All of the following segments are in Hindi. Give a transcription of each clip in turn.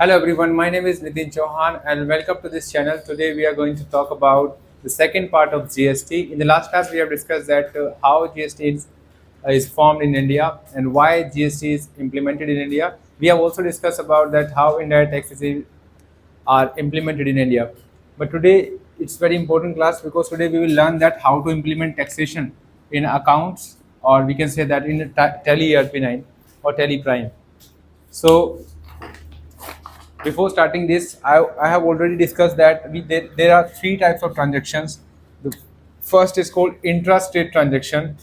Hello everyone, my name is Nitin Chauhan and welcome to this channel. Today we are going to talk about the second part of GST. In the last class we have discussed that how GST is formed in India and why GST is implemented in India. We have also discussed about that how indirect taxes are implemented in India. But today it's very important class because today we will learn that how to implement taxation in accounts, or we can say that in Tally ERP9 or Tally Prime. So before starting this, I have already discussed that there are three types of transactions. The first is called intra-state transaction,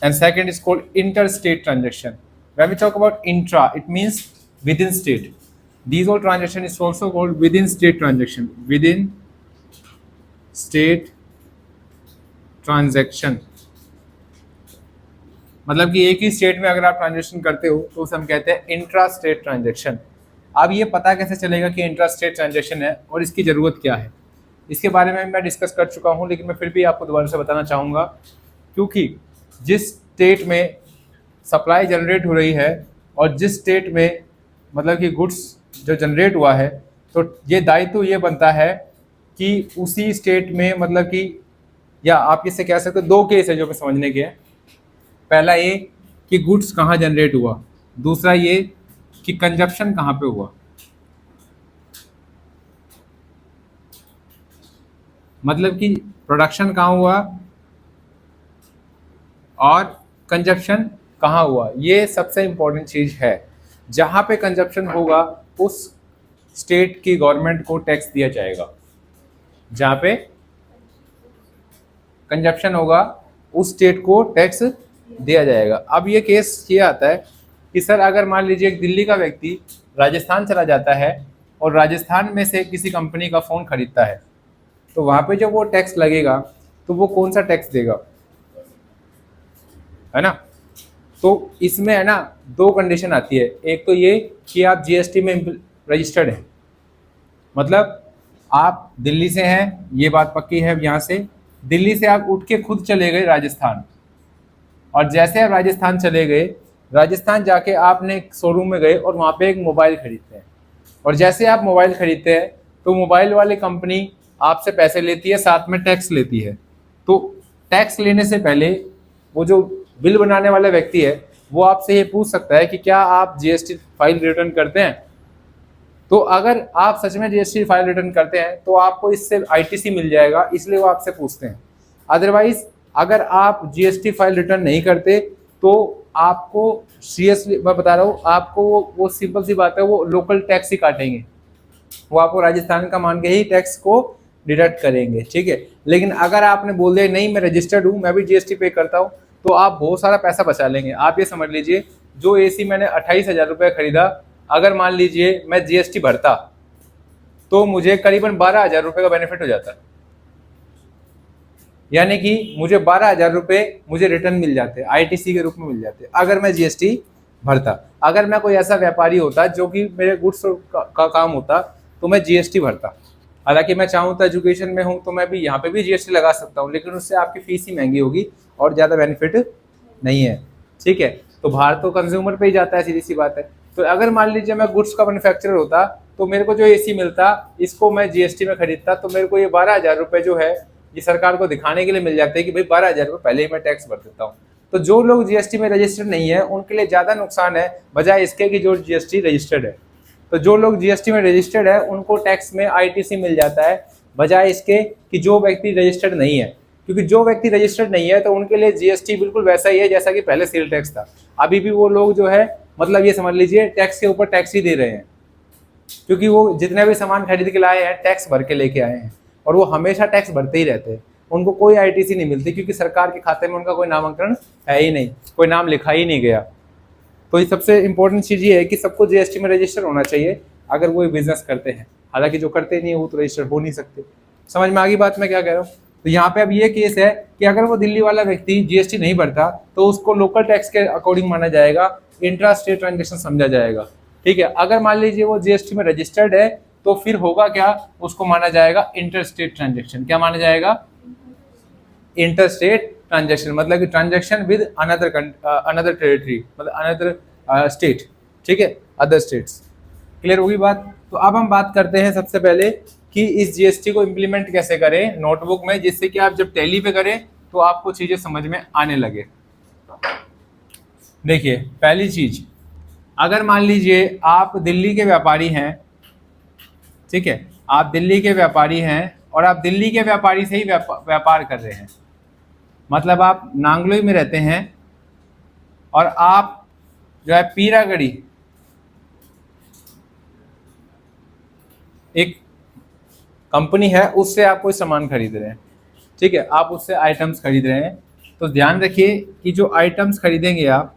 and second is called interstate transaction. When we talk about intra, it means within state. These all transaction is also called within state transaction. Within state transaction मतलब कि एक ही स्टेट में अगर आप ट्रांजेक्शन करते हो तो उसे हम कहते हैं इंट्रा स्टेट ट्रांजेक्शन। अब ये पता कैसे चलेगा कि इंट्रा स्टेट ट्रांजेक्शन है और इसकी ज़रूरत क्या है, इसके बारे में मैं डिस्कस कर चुका हूँ, लेकिन मैं फिर भी आपको दोबारा से बताना चाहूँगा। क्योंकि जिस स्टेट में सप्लाई जनरेट हो रही है और जिस स्टेट में मतलब कि गुड्स जो जनरेट हुआ है, तो ये दायित्व ये बनता है कि उसी स्टेट में मतलब कि, या आप इससे कह सकते हो दो केस है जो समझने के हैं। पहला ये कि गुड्स कहाँ जनरेट हुआ, दूसरा ये कि कंजप्शन कहाँ पे हुआ। मतलब कि प्रोडक्शन कहाँ हुआ और कंजप्शन कहाँ हुआ, ये सबसे इम्पोर्टेंट चीज़ है। जहाँ पे कंजप्शन होगा उस स्टेट की गवर्नमेंट को टैक्स दिया जाएगा। जहाँ पे कंजप्शन होगा उस स्टेट को टैक्स दिया जाएगा। अब ये केस ये आता है कि सर अगर मान लीजिए एक दिल्ली का व्यक्ति राजस्थान चला जाता है और राजस्थान में से किसी कंपनी का फ़ोन खरीदता है, तो वहाँ पे जब वो टैक्स लगेगा तो वो कौन सा टैक्स देगा, है ना। तो इसमें है ना दो कंडीशन आती है। एक तो ये कि आप जीएसटी में रजिस्टर्ड हैं, मतलब आप दिल्ली से हैं, ये बात पक्की है। यहाँ से दिल्ली से आप उठ के खुद चले गए राजस्थान, और जैसे आप राजस्थान चले गए, राजस्थान जाके आपने एक शोरूम में गए और वहाँ पे एक मोबाइल खरीदते हैं, और जैसे आप मोबाइल खरीदते हैं तो मोबाइल वाली कंपनी आपसे पैसे लेती है, साथ में टैक्स लेती है। तो टैक्स लेने से पहले वो जो बिल बनाने वाला व्यक्ति है वो आपसे ये पूछ सकता है कि क्या आप जीएसटी फाइल रिटर्न करते हैं। तो अगर आप सच में जीएसटी फाइल रिटर्न करते हैं तो आपको इससे आईटीसी मिल जाएगा, इसलिए वो आपसे पूछते हैं। अदरवाइज अगर आप जीएसटी फाइल रिटर्न नहीं करते तो आपको सीरियसली मैं बता रहा हूँ, आपको वो सिंपल सी बात है, वो लोकल टैक्स ही काटेंगे, वो आपको राजस्थान का मान के ही टैक्स को डिडक्ट करेंगे, ठीक है। लेकिन अगर आपने बोल दिया नहीं मैं रजिस्टर्ड हूँ, मैं भी जीएसटी पे करता हूँ, तो आप बहुत सारा पैसा बचा लेंगे। आप ये समझ लीजिए जो एसी मैंने 28,000 रुपये खरीदा, अगर मान लीजिए मैं जीएसटी भरता तो मुझे करीबन 12,000 रुपये का बेनिफिट हो जाता, यानी कि मुझे 12,000 रुपये मुझे रिटर्न मिल जाते, आईटीसी के रूप में मिल जाते अगर मैं जीएसटी भरता। अगर मैं कोई ऐसा व्यापारी होता जो कि मेरे गुड्स का काम होता तो मैं जीएसटी भरता। हालांकि मैं चाहूँ तो एजुकेशन में हूँ तो मैं भी यहाँ पे भी जीएसटी लगा सकता हूँ, लेकिन उससे आपकी फीस ही महंगी होगी और ज़्यादा बेनिफिट नहीं है, ठीक है। तो बाहर तो कंज्यूमर पे ही जाता है, सीधी सी बात है। तो अगर मान लीजिए मैं गुड्स का मैन्युफैक्चरर होता तो मेरे को जो एसी मिलता इसको मैं जीएसटी में खरीदता, तो मेरे को ये 12,000 रुपये जो है ये सरकार को दिखाने के लिए मिल जाते हैं कि भाई 12,000 रुपये पहले ही मैं टैक्स भर देता हूँ। तो जो लोग जीएसटी में रजिस्टर्ड नहीं है उनके लिए ज़्यादा नुकसान है बजाय इसके कि जो जीएसटी रजिस्टर्ड है। तो जो लोग जीएसटी में रजिस्टर्ड है उनको टैक्स में आईटीसी मिल जाता है बजाय इसके कि जो व्यक्ति रजिस्टर्ड नहीं है। क्योंकि जो व्यक्ति रजिस्टर्ड नहीं है तो उनके लिए जीएसटी बिल्कुल वैसा ही है जैसा कि पहले सेल टैक्स था। अभी भी वो लोग जो है मतलब ये समझ लीजिए टैक्स के ऊपर टैक्स ही दे रहे हैं, क्योंकि वो जितने भी सामान खरीद के लाए हैं टैक्स भर के लेके आए हैं, और वो हमेशा टैक्स भरते ही रहते हैं। उनको कोई आईटीसी नहीं मिलती क्योंकि सरकार के खाते में उनका कोई नामांकन है ही नहीं, कोई नाम लिखा ही नहीं गया। तो ये सबसे इंपॉर्टेंट चीज़ ये है कि सबको जीएसटी में रजिस्टर होना चाहिए अगर वो बिजनेस करते हैं। हालांकि जो करते नहीं है वो तो रजिस्टर हो नहीं सकते। समझ में आ गई बात मैं क्या कह रहा हूँ। तो यहाँ पे अब ये केस है कि अगर वो दिल्ली वाला व्यक्ति जीएसटी नहीं भरता तो उसको लोकल टैक्स के अकॉर्डिंग माना जाएगा, इंट्रा स्टेट ट्रांजेक्शन समझा जाएगा, ठीक है। अगर मान लीजिए वो जीएसटी में रजिस्टर्ड है तो फिर होगा क्या, उसको माना जाएगा इंटर स्टेट ट्रांजेक्शन। क्या माना जाएगा, इंटर स्टेट ट्रांजेक्शन, मतलब कि ट्रांजेक्शन विद अनदर टेरिटरी, मतलब अनदर स्टेट, ठीक है, अदर स्टेट्स। क्लियर होगी बात। तो अब हम बात करते हैं सबसे पहले कि इस जीएसटी को इम्प्लीमेंट कैसे करें नोटबुक में, जिससे कि आप जब टैली पे करें तो आपको चीजें समझ में आने लगे। देखिए पहली चीज, अगर मान लीजिए आप दिल्ली के व्यापारी हैं, ठीक है, आप दिल्ली के व्यापारी हैं और आप दिल्ली के व्यापारी से ही व्यापार कर रहे हैं, मतलब आप नांगलोई में रहते हैं और आप जो है पीरागढ़ी एक कंपनी है उससे आप कोई सामान खरीद रहे हैं, ठीक है, आप उससे आइटम्स खरीद रहे हैं। तो ध्यान रखिए कि जो आइटम्स खरीदेंगे आप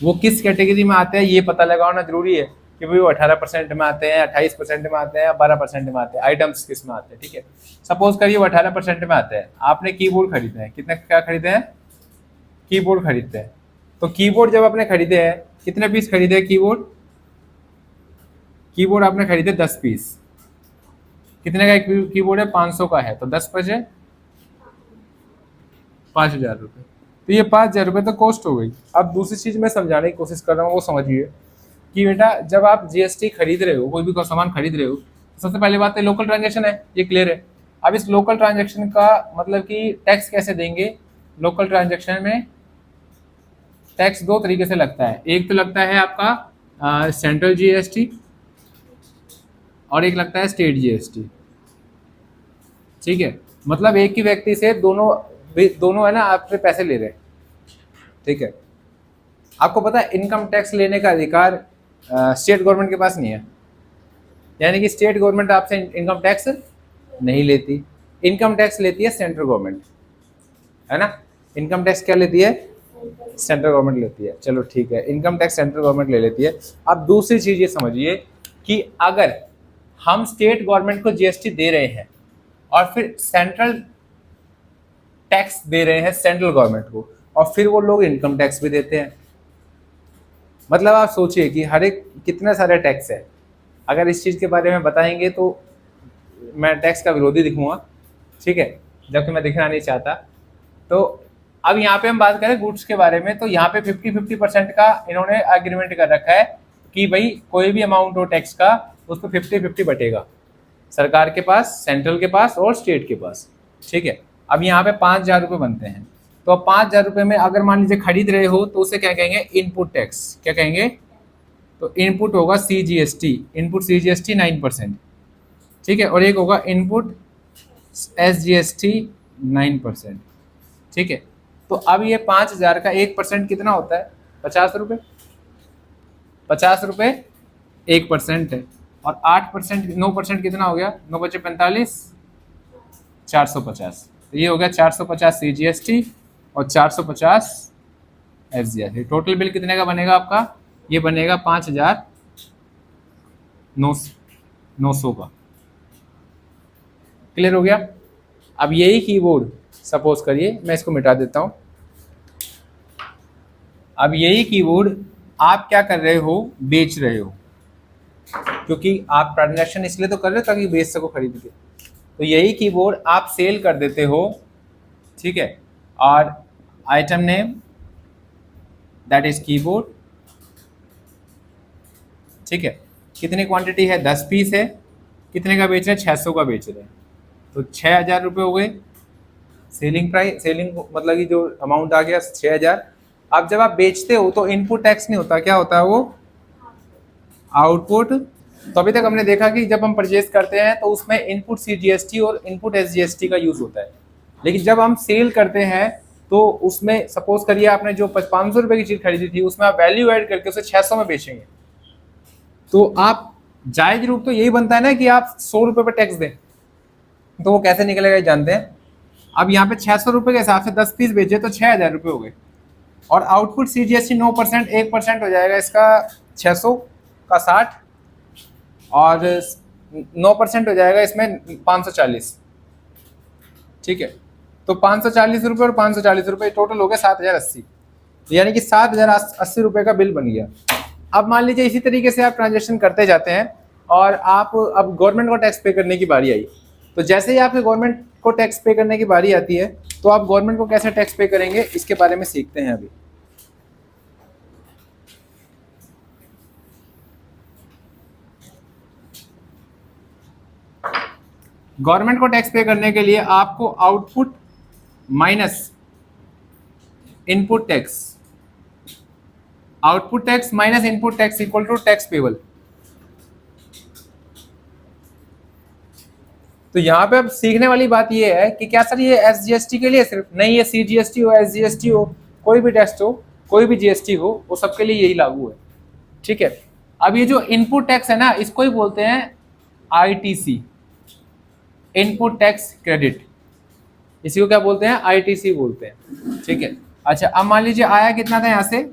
वो किस कैटेगरी में आते हैं ये पता लगाना जरूरी है कि भाई वो 18% में आते हैं, 28% में आते हैं या 12% में आते हैं, आइटम्स किस में आते हैं, ठीक है। सपोज करिए वो 18% में आते हैं, आपने कीबोर्ड खरीदे हैं, कितने क्या खरीदे हैं, कीबोर्ड खरीदते हैं। तो कीबोर्ड जब आपने खरीदे हैं, कितने पीस खरीदे हैं कीबोर्ड, कीबोर्ड आपने खरीदे 10 पीस, कितने का एक कीबोर्ड है, 500 का है, तो 10 बचे 5,000 रुपये। तो ये 5,000 रुपये तो कॉस्ट हो गई। अब दूसरी चीज मैं समझाने की कोशिश कर रहा हूँ, वो समझिए कि बेटा जब आप जीएसटी खरीद रहे हो, कोई भी सामान खरीद रहे हो, तो सबसे पहली बात है लोकल ट्रांजेक्शन है, ये क्लियर है। अब इस लोकल ट्रांजेक्शन का मतलब कि टैक्स कैसे देंगे, लोकल ट्रांजेक्शन में टैक्स दो तरीके से लगता है, एक तो लगता है आपका सेंट्रल जीएसटी और एक लगता है स्टेट जीएसटी, ठीक है। मतलब एक ही व्यक्ति से दोनों है ना आपसे पैसे ले रहे हैं, ठीक है। आपको पता है इनकम टैक्स लेने का अधिकार स्टेट गवर्नमेंट के पास नहीं है, यानी कि स्टेट गवर्नमेंट आपसे इनकम टैक्स नहीं लेती, इनकम टैक्स लेती है सेंट्रल गवर्नमेंट, है ना। इनकम टैक्स क्या लेती है, सेंट्रल गवर्नमेंट लेती है, चलो ठीक है, इनकम टैक्स सेंट्रल गवर्नमेंट ले लेती है। अब दूसरी चीज ये समझिए कि अगर हम स्टेट गवर्नमेंट को जीएसटी दे रहे हैं और फिर सेंट्रल टैक्स दे रहे हैं सेंट्रल गवर्नमेंट को, और फिर वो लोग इनकम टैक्स भी देते हैं, मतलब आप सोचिए कि हर एक कितने सारे टैक्स है। अगर इस चीज़ के बारे में बताएंगे तो मैं टैक्स का विरोधी दिखूंगा, ठीक है, जबकि मैं दिखना नहीं चाहता। तो अब यहाँ पे हम बात करें गुड्स के बारे में, तो यहाँ पे 50-50% का इन्होंने एग्रीमेंट कर रखा है कि भाई कोई भी अमाउंट हो टैक्स का उस पर 50-50 बटेगा, सरकार के पास, सेंट्रल के पास और स्टेट के पास, ठीक है। अब यहाँ पे 5,000 रुपये बनते हैं, तो 5,000 रुपये में अगर मान लीजिए खरीद रहे हो तो उसे क्या कहेंगे, इनपुट टैक्स, क्या कहेंगे, तो इनपुट होगा CGST, इनपुट CGST 9%, ठीक है, और एक होगा इनपुट SGST 9%, ठीक है। तो अब ये 5,000 का 1% कितना होता है, 50 रुपये, 50 रुपये 1% है, और 8% 9% कितना हो गया, 9 बचे 45, 450, तो ये हो गया 450 CGST और 450 SGST। टोटल बिल कितने का बनेगा आपका, ये बनेगा 5,900 का, क्लियर हो गया। अब यही कीबोर्ड सपोज करिए, मैं इसको मिटा देता हूं, अब यही कीबोर्ड आप क्या कर रहे हो, बेच रहे हो, क्योंकि आप ट्रांजैक्शन इसलिए तो कर रहे हो ताकि बेच सको खरीद के। तो यही कीबोर्ड आप सेल कर देते हो, ठीक है, और item name that is keyboard, ठीक है, कितनी क्वांटिटी है, 10 पीस है, कितने का बेच रहे हैं, 600 का बेच रहे हैं, तो 6,000 रुपये हो गए सेलिंग प्राइस, सेलिंग मतलब कि जो अमाउंट आ गया 6,000। अब जब आप बेचते हो तो इनपुट टैक्स नहीं होता, क्या होता है वो, आउटपुट। तो अभी तक हमने देखा कि जब हम परचेज करते हैं तो उसमें इनपुट CGST और इनपुट SGST का यूज होता है, लेकिन जब हम सेल करते हैं तो उसमें सपोज करिए आपने जो 500 रुपये की चीज खरीदी थी उसमें आप वैल्यू ऐड करके उसे 600 में बेचेंगे, तो आप जायज रूप तो यही बनता है ना कि आप 100 रुपये पर टैक्स दें, तो वो कैसे निकलेगा ये जानते हैं। अब यहाँ पे 600 रुपये के हिसाब से 10 पीस बेचे तो 6,000 रुपये हो गए, और आउटपुट CGST 9%, 1% हो जाएगा इसका 600 का 60, और 9% हो जाएगा इसमें 540, ठीक है। तो 540 रुपये और 540 रुपये टोटल हो गए 7,080, यानी कि 7,080 रुपये का बिल बन गया। अब मान लीजिए इसी तरीके से आप ट्रांजेक्शन करते जाते हैं और आप अब गवर्नमेंट को टैक्स पे करने की बारी आई, तो जैसे ही आपके गवर्नमेंट को टैक्स पे करने की बारी आती है तो आप गवर्नमेंट को कैसे टैक्स पे करेंगे इसके बारे में सीखते हैं अभी। गवर्नमेंट को टैक्स पे करने के लिए आपको output minus input tax, output tax minus input tax equal to tax payable. तो यहाँ पे अब सीखने वाली बात ये है कि क्या सर ये एसजीएसटी के लिए सिर्फ नहीं, ये सीजीएसटी हो, एसजीएसटी हो, कोई भी टैक्स हो, कोई भी जीएसटी हो, वो सबके लिए यही लागू है। ठीक है, अब ये जो इनपुट टैक्स है ना, इसको ही बोलते हैं आईटीसी, इनपुट टैक्स क्रेडिट। इसी को क्या बोलते हैं? आईटीसी बोलते हैं। ठीक है, अच्छा अब मान लीजिए आया कितना था यहाँ से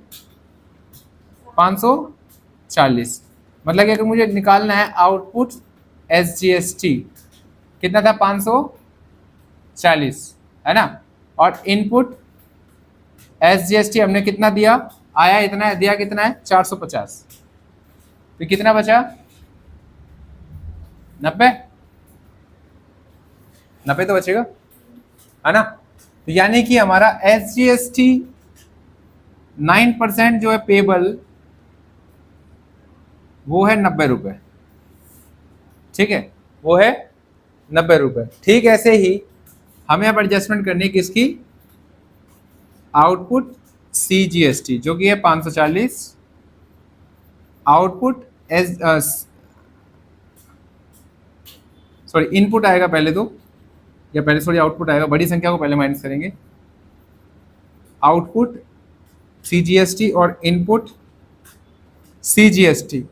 540, मतलब कि अगर मुझे निकालना है आउटपुट एसजीएसटी कितना था 540 है ना, और इनपुट एसजीएसटी हमने कितना दिया, आया इतना है, दिया कितना है 450, तो कितना बचा 90, 90 तो बचेगा है ना। तो यानी कि हमारा एसजीएसटी 9% जो है पेबल वो है 90 रुपए। ठीक है, वो है 90 रुपए। ठीक ऐसे ही हमें अब एडजस्टमेंट करनी है किसकी, आउटपुट सीजीएसटी जो कि है 540, आउटपुट एस सॉरी इनपुट आएगा पहले तो, या पहले सॉरी आउटपुट आएगा, बड़ी संख्या को पहले माइनस करेंगे, आउटपुट सीजीएसटी और इनपुट सीजीएसटी,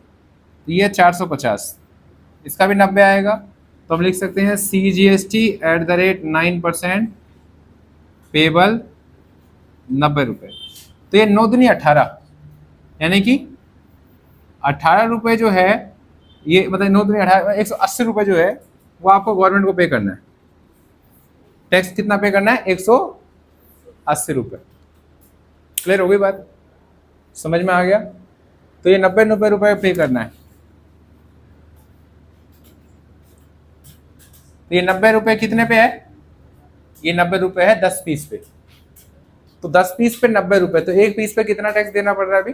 ये 450, इसका भी 90 आएगा, तो हम लिख सकते हैं CGST at the rate 9% payable 90 रुपये। तो ये 9 दूनी 18, यानी कि 18 रुपये जो है ये, मतलब 9 दूनी 18, 180 रुपये जो है वो आपको गवर्नमेंट को पे करना है। टैक्स कितना पे करना है? 180 रुपये। क्लियर हो गई बात, समझ में आ गया? तो ये 90 रुपये पे करना है। तो ये 90 रुपये कितने पे है? ये 90 रुपये है 10 पीस पे, तो 10 पीस पे 90 रुपये, तो एक पीस पे कितना टैक्स देना पड़ रहा है अभी?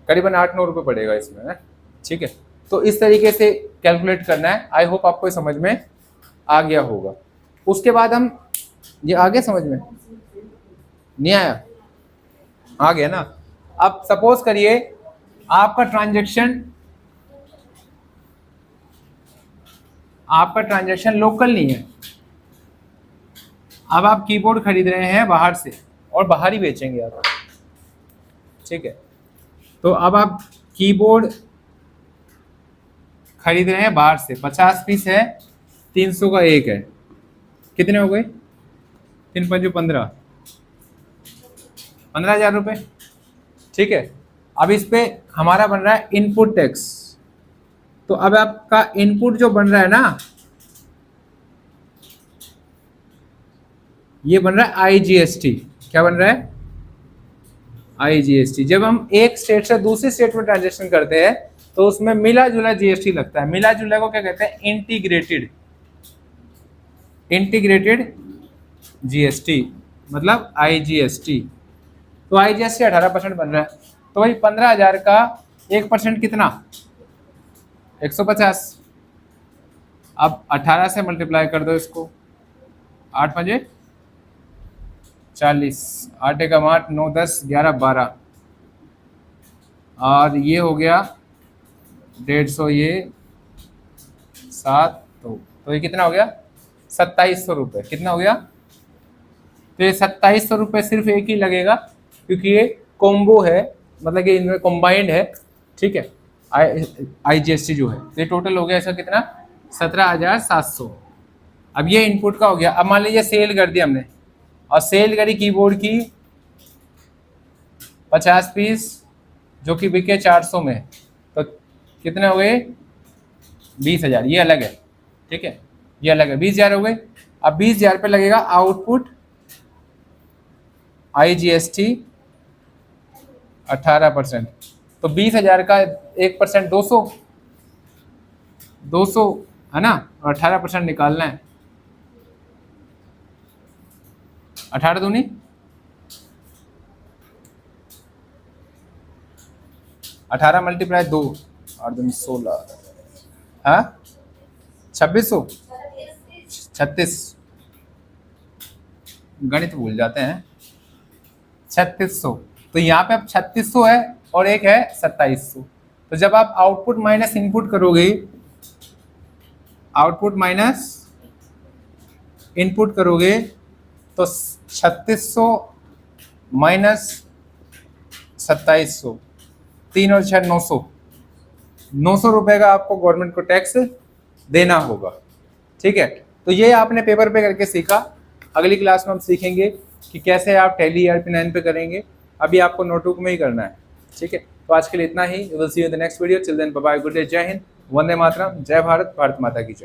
करीबन 8-9 रुपये पड़ेगा इसमें है। ठीक है, तो इस तरीके से कैलकुलेट करना है। आई होप आपको समझ में आ गया होगा। उसके बाद हम, ये आ गया समझ में? नहीं आया? आ गया ना। अब सपोज करिए आपका ट्रांजैक्शन लोकल नहीं है, अब आप कीबोर्ड खरीद रहे हैं बाहर से और बाहर ही बेचेंगे आप। ठीक है, तो अब आप कीबोर्ड खरीद रहे हैं बाहर से, 50 पीस है, 300 का एक है, कितने हो गए? 3 पंजू 15, 15,000 रुपये। ठीक है, अब इस पे हमारा बन रहा है इनपुट टैक्स, तो अब आपका इनपुट जो बन रहा है ना, ये बन रहा है आईजीएसटी। क्या बन रहा है? आईजीएसटी। जब हम एक स्टेट से दूसरी स्टेट में ट्रांजेक्शन करते हैं तो उसमें मिला जुला जीएसटी लगता है। मिला जुला को क्या कहते हैं? इंटीग्रेटेड जीएसटी, मतलब आईजीएसटी। तो आईजीएसटी 18% बन रहा है, तो भाई 15,000 का 1% कितना? 150। अब 18 से मल्टीप्लाई कर दो इसको, 8 पंजे 40, 8 एकम 8, 9 10 11 12, और ये हो गया 150, ये 7, तो ये कितना हो गया? 2700 रुपये। कितना हो गया? तो ये 2700 रुपये सिर्फ एक ही लगेगा, क्योंकि ये कॉम्बो है, मतलब कि इनमें कॉम्बाइंड है। ठीक है, आईजीएसटी जो है, तो ये टोटल हो गया इसका कितना? 17,700। अब ये इनपुट का हो गया। अब मान लीजिए सेल कर दिया हमने, और सेल करी कीबोर्ड की 50 पीस जो कि बिके 400 में, तो कितने हो गए? 20,000। ये अलग है। ठीक है, ये अलग है, 20,000 हो गए। अब 20,000 पे लगेगा आउटपुट आईजीएसटी 18%, तो 20,000 का 1% 200 है ना, और 18% निकालना है। 18 दूनी 18 मल्टीप्लाई 2 और दूनी 16, हाँ 2600, 36, गणित भूल जाते हैं, 3600। तो यहाँ पे अब 3600 है और एक है 2700। तो जब आप आउटपुट माइनस इनपुट करोगे, आउटपुट माइनस इनपुट करोगे तो 3600 माइनस 2700, 3 और 6 900, 900 रुपए का आपको गवर्नमेंट को टैक्स देना होगा। ठीक है, तो ये आपने पेपर पे करके सीखा। अगली क्लास में हम सीखेंगे कि कैसे आप टैली ERP9 पे करेंगे। अभी आपको नोटबुक में ही करना है। ठीक है, तो आज के लिए इतना ही। We will see you in the next video. Till then bye bye, good day, Jai Hind, Vande Mataram, जय भारत, भारत माता की जय।